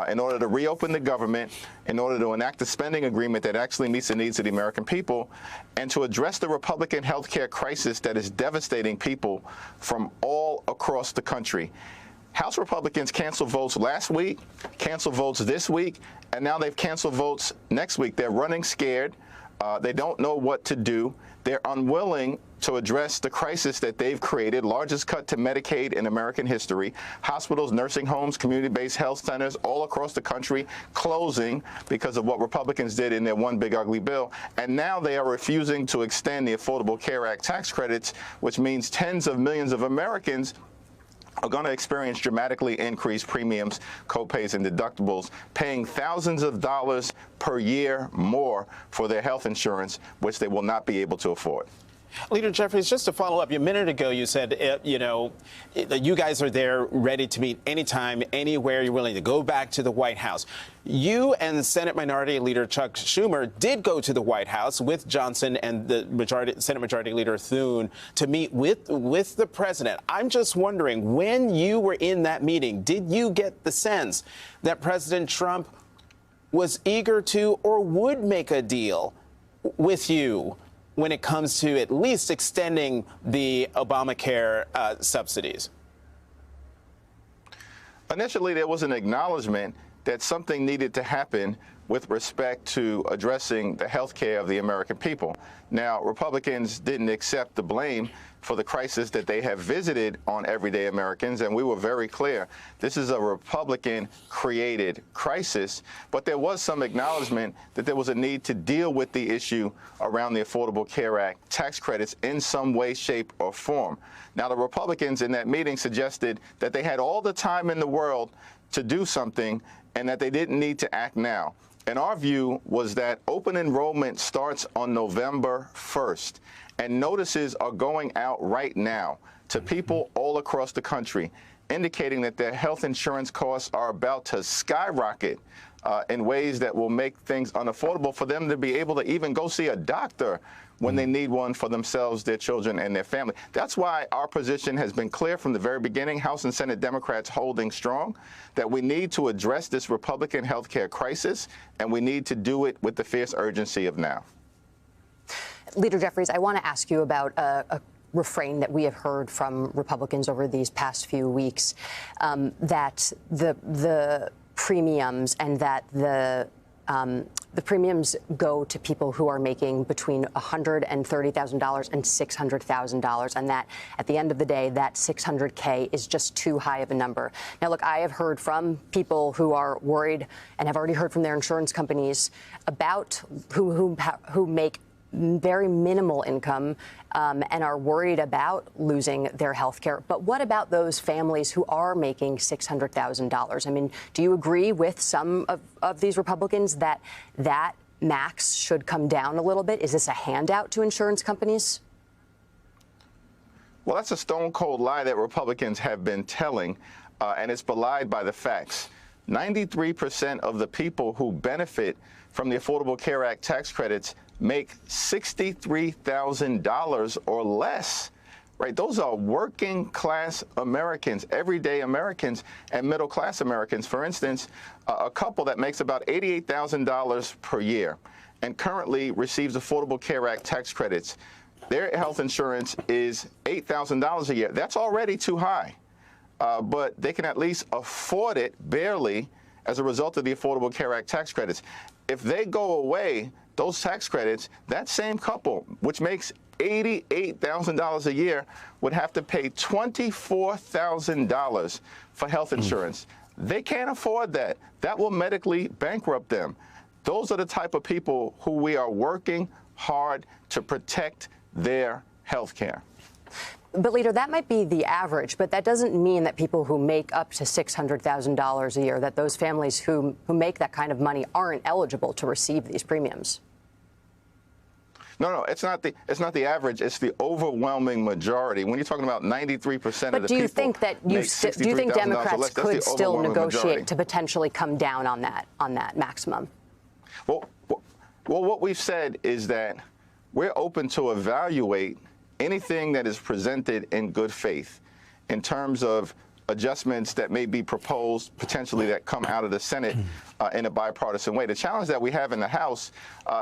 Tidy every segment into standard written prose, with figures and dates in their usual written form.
in order to reopen the government, in order to enact a spending agreement that actually meets the needs of the American people, and to address the Republican health care crisis that is devastating people from all across the country. House Republicans canceled votes last week, canceled votes this week, and now they've canceled votes next week. They're running scared. They don't know what to do. They're unwilling to address the crisis that they've created, largest cut to Medicaid in American history. Hospitals, nursing homes, community-based health centers all across the country closing because of what Republicans did in their one big ugly bill. And now they are refusing to extend the Affordable Care Act tax credits, which means tens of millions of Americans are going to experience dramatically increased premiums, copays, and deductibles, paying thousands of dollars per year more for their health insurance, which they will not be able to afford. Leader Jeffries, just to follow up, a minute ago you said, you guys are there ready to meet anytime, anywhere. You're willing to go back to the White House. You and Senate Minority Leader Chuck Schumer did go to the White House with Johnson and the Senate Majority Leader Thune to meet with the president. I'm just wondering, when you were in that meeting, did you get the sense that President Trump was eager to or would make a deal with you when it comes to at least extending the Obamacare subsidies? Initially, there was an acknowledgement that something needed to happen with respect to addressing the health care of the American people. Now, Republicans didn't accept the blame for the crisis that they have visited on everyday Americans, and we were very clear. This is a Republican-created crisis, but there was some acknowledgement that there was a need to deal with the issue around the Affordable Care Act tax credits in some way, shape, or form. Now, the Republicans in that meeting suggested that they had all the time in the world to do something and that they didn't need to act now. And our view was that open enrollment starts on November 1st, and notices are going out right now to people all across the country, indicating that their health insurance costs are about to skyrocket in ways that will make things unaffordable for them to be able to even go see a doctor when they need one for themselves, their children, and their family. That's why our position has been clear from the very beginning, House and Senate Democrats holding strong, that we need to address this Republican health care crisis, and we need to do it with the fierce urgency of now. Leader Jeffries, I want to ask you about a refrain that we have heard from Republicans over these past few weeks, that the premiums and that the premiums go to people who are making between $130,000 and $600,000, and that at the end of the day, that $600K is just too high of a number. Now, look, I have heard from people who are worried and have already heard from their insurance companies about who make very minimal income and are worried about losing their health care. But what about those families who are making $600,000? I mean, do you agree with some of these Republicans that that max should come down a little bit? Is this a handout to insurance companies? Well, that's a stone cold lie that Republicans have been telling, and it's belied by the facts. 93% of the people who benefit from the Affordable Care Act tax credits make $63,000 or less, right? Those are working class Americans, everyday Americans, and middle class Americans. For instance, a couple that makes about $88,000 per year and currently receives Affordable Care Act tax credits, their health insurance is $8,000 a year. That's already too high, but they can at least afford it barely as a result of the Affordable Care Act tax credits. If they go away, those tax credits, that same couple, which makes $88,000 a year, would have to pay $24,000 for health insurance. They can't afford that. That will medically bankrupt them. Those are the type of people who we are working hard to protect their health care. But, Leader, that might be the average, but that doesn't mean that people who make up to $600,000 a year, that those families who make that kind of money aren't eligible to receive these premiums. No, it's not the average. It's the overwhelming majority. When you're talking about 93% of the people, but do you think that do you think Democrats could still negotiate to potentially come down on that maximum? Well, what we've said is that we're open to evaluate anything that is presented in good faith in terms of adjustments that may be proposed, potentially that come out of the Senate in a bipartisan way. The challenge that we have in the House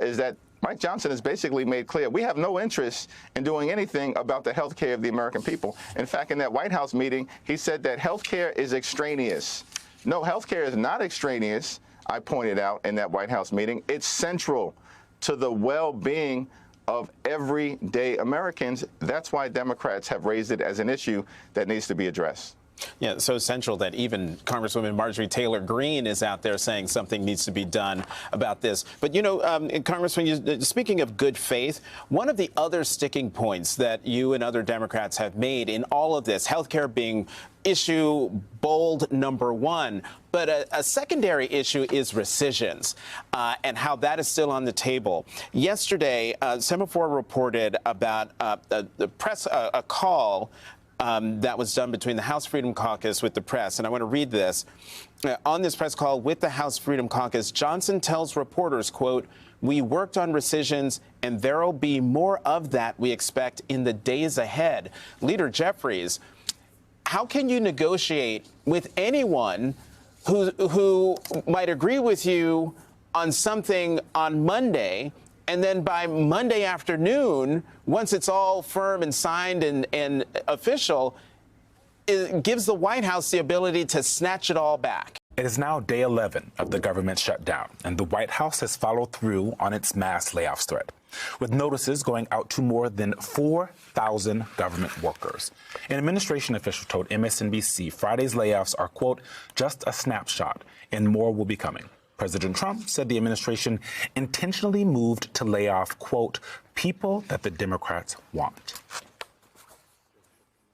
is that Mike Johnson has basically made clear we have no interest in doing anything about the health care of the American people. In fact, in that White House meeting, he said that health care is extraneous. No, health care is not extraneous, I pointed out in that White House meeting. It's central to the well-being of everyday Americans. That's why Democrats have raised it as an issue that needs to be addressed. Yeah, so central that even Congresswoman Marjorie Taylor Greene is out there saying something needs to be done about this. But, you know, Congressman, speaking of good faith, one of the other sticking points that you and other Democrats have made in all of this, healthcare being issue bold number one, but a secondary issue is rescissions and how that is still on the table. Yesterday, Semaphore reported about a call that was done between the House Freedom Caucus with the press. And I want to read this. On this press call with the House Freedom Caucus, Johnson tells reporters, quote, "We worked on rescissions, and there'll be more of that we expect in the days ahead." Leader Jeffries, how can you negotiate with anyone who might agree with you on something on Monday, and then by Monday afternoon, once it's all firm and signed and official, it gives the White House the ability to snatch it all back? It is now day 11 of the government shutdown, and the White House has followed through on its mass layoffs threat, with notices going out to more than 4,000 government workers. An administration official told MSNBC Friday's layoffs are, quote, "just a snapshot, and more will be coming." President Trump said the administration intentionally moved to lay off, quote, "people that the Democrats want."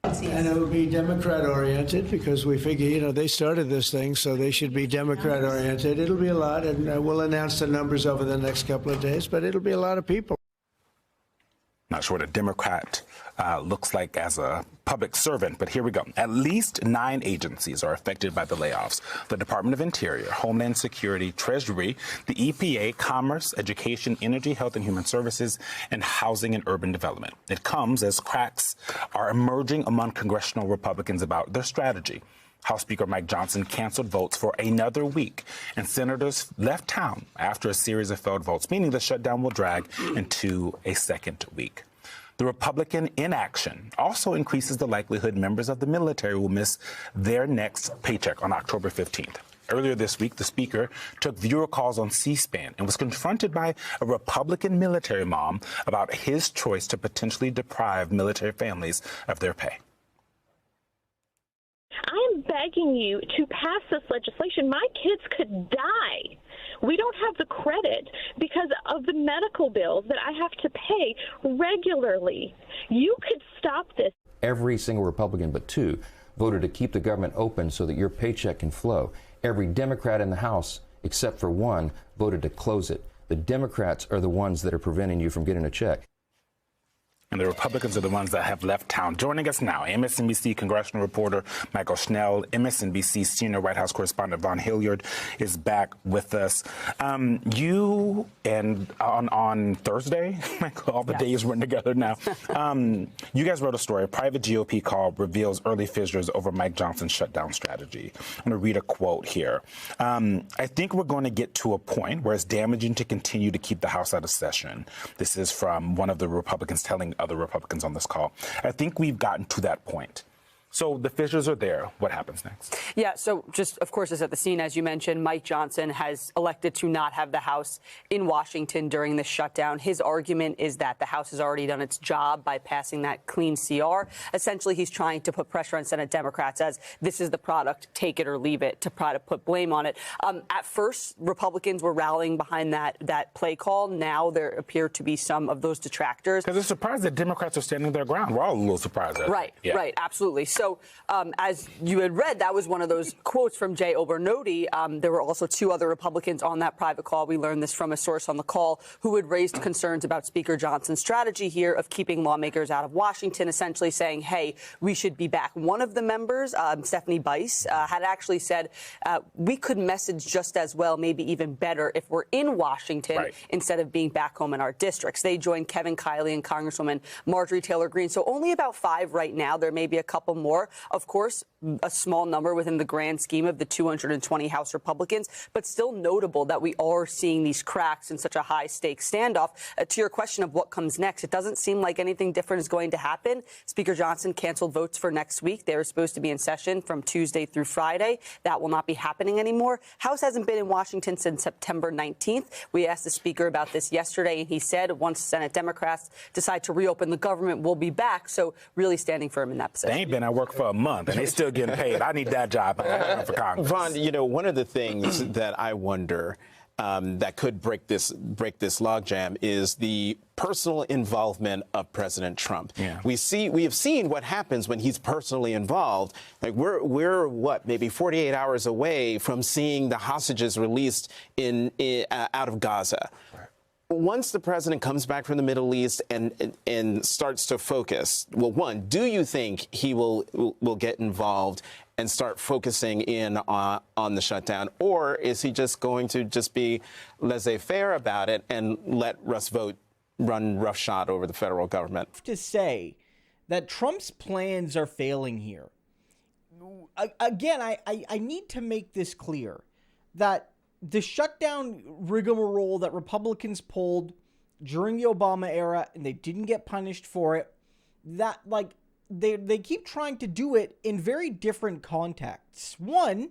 And it will be Democrat-oriented because we figure, they started this thing, so they should be Democrat-oriented. It'll be a lot, and we'll announce the numbers over the next couple of days, but it'll be a lot of people. Not sure what a Democrat looks like as a public servant, but here we go. At least 9 agencies are affected by the layoffs: the Department of Interior, Homeland Security, Treasury, the EPA, Commerce, Education, Energy, Health and Human Services, and Housing and Urban Development. It comes as cracks are emerging among congressional Republicans about their strategy. House Speaker Mike Johnson canceled votes for another week, and senators left town after a series of failed votes, meaning the shutdown will drag into a second week. The Republican inaction also increases the likelihood members of the military will miss their next paycheck on October 15th. Earlier this week, the speaker took viewer calls on C-SPAN and was confronted by a Republican military mom about his choice to potentially deprive military families of their pay. I'm begging you to pass this legislation. My kids could die. We don't have the credit because of the medical bills that I have to pay regularly. You could stop this. Every single Republican but 2 voted to keep the government open so that your paycheck can flow. Every Democrat in the House, except for 1, voted to close it. The Democrats are the ones that are preventing you from getting a check. And the Republicans are the ones that have left town. Joining us now, MSNBC congressional reporter Michael Schnell, MSNBC senior White House correspondent Vaughn Hilliard is back with us. You and on Thursday, Michael, all the days run together now. You guys wrote a story. A private GOP call reveals early fissures over Mike Johnson's shutdown strategy. I'm going to read a quote here. "I think we're going to get to a point where it's damaging to continue to keep the House out of session." This is from one of the Republicans telling other Republicans on this call. "I think we've gotten to that point." So the fissures are there. What happens next? Yeah, so just, of course, as at the scene, as you mentioned, Mike Johnson has elected to not have the House in Washington during this shutdown. His argument is that the House has already done its job by passing that clean CR. Essentially, he's trying to put pressure on Senate Democrats as this is the product, take it or leave it, to try to put blame on it. At first, Republicans were rallying behind that play call. Now there appear to be some of those detractors. Because they're surprised that Democrats are standing their ground. We're all a little surprised. Right, absolutely. So as you had read, that was one of those quotes from Jay Obernolte. There were also 2 other Republicans on that private call. We learned this from a source on the call who had raised concerns about Speaker Johnson's strategy here of keeping lawmakers out of Washington, essentially saying, hey, we should be back. One of the members, Stephanie Bice, had actually said we could message just as well, maybe even better, if we're in Washington instead of being back home in our districts. They joined Kevin Kiley and Congresswoman Marjorie Taylor Greene. So only about 5 right now. There may be a couple more. Of course, a small number within the grand scheme of the 220 House Republicans, but still notable that we are seeing these cracks in such a high-stakes standoff. To your question of what comes next, it doesn't seem like anything different is going to happen. Speaker Johnson canceled votes for next week. They were supposed to be in session from Tuesday through Friday. That will not be happening anymore. House hasn't been in Washington since September 19th. We asked the Speaker about this yesterday, and he said once Senate Democrats decide to reopen the government, we'll be back. So really standing firm in that position. They ain't been at work for a month, and they still getting paid. I need that job for Congress. Vaughn, you know, one of the things that I wonder that could break this logjam is the personal involvement of President Trump. Yeah. We have seen what happens when he's personally involved. Like we're what, maybe 48 hours away from seeing the hostages released out of Gaza. Right. Once the president comes back from the Middle East and starts to focus, well, one, do you think he will get involved and start focusing in on the shutdown, or is he just going to just be laissez-faire about it and let Russ Vought run roughshod over the federal government? To say that Trump's plans are failing here. Again, I need to make this clear that the shutdown rigmarole that Republicans pulled during the Obama era, and they didn't get punished for it, that, like, they keep trying to do it in very different contexts. One,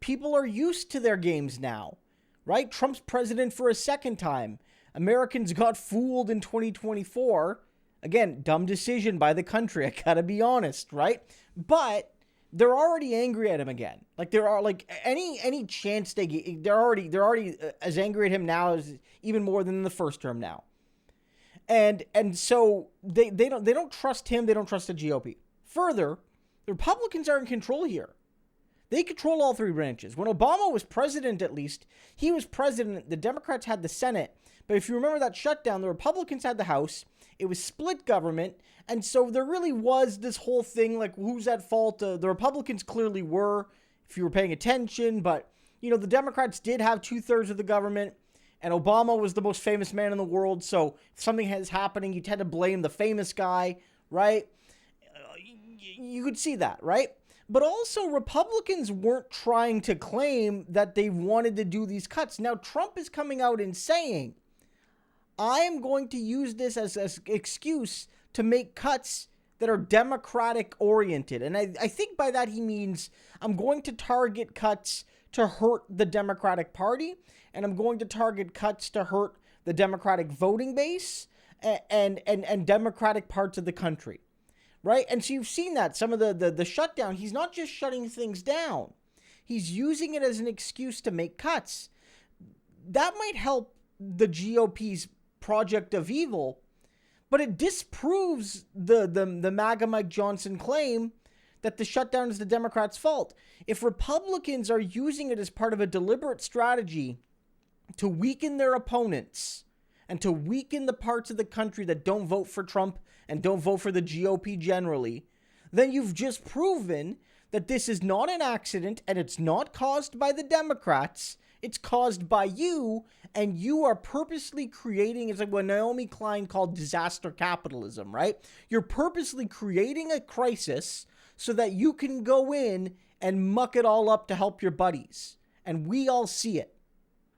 people are used to their games now, right? Trump's president for a second time. Americans got fooled in 2024. Again, dumb decision by the country, I gotta be honest, right? But they're already angry at him again. Like, there are, like, any chance they're already as angry at him now as even more than in the first term now. And so they don't trust him. They don't trust the GOP. Further, the Republicans are in control here. They control all three branches. When Obama was president, at least, he was president. The Democrats had the Senate. But if you remember that shutdown, the Republicans had the House. It was split government. And so there really was this whole thing, like, who's at fault? The Republicans clearly were, if you were paying attention. But, you know, the Democrats did have 2/3 of the government. And Obama was the most famous man in the world, so if something is happening, you tend to blame the famous guy, right? You could see that, right? But also, Republicans weren't trying to claim that they wanted to do these cuts. Now, Trump is coming out and saying, I am going to use this as an excuse to make cuts that are Democratic-oriented. And I think by that he means I'm going to target cuts to hurt the Democratic Party, and I'm going to target cuts to hurt the Democratic voting base and Democratic parts of the country, right? And so you've seen that. Some of the shutdown, he's not just shutting things down. He's using it as an excuse to make cuts. That might help the GOP's project of evil, but it disproves the MAGA Mike Johnson claim that the shutdown is the Democrats' fault. If Republicans are using it as part of a deliberate strategy to weaken their opponents and to weaken the parts of the country that don't vote for Trump and don't vote for the GOP generally, then you've just proven that this is not an accident and it's not caused by the Democrats. It's caused by you, and you are purposely creating, it's like what Naomi Klein called disaster capitalism, right? You're purposely creating a crisis so that you can go in and muck it all up to help your buddies. And we all see it.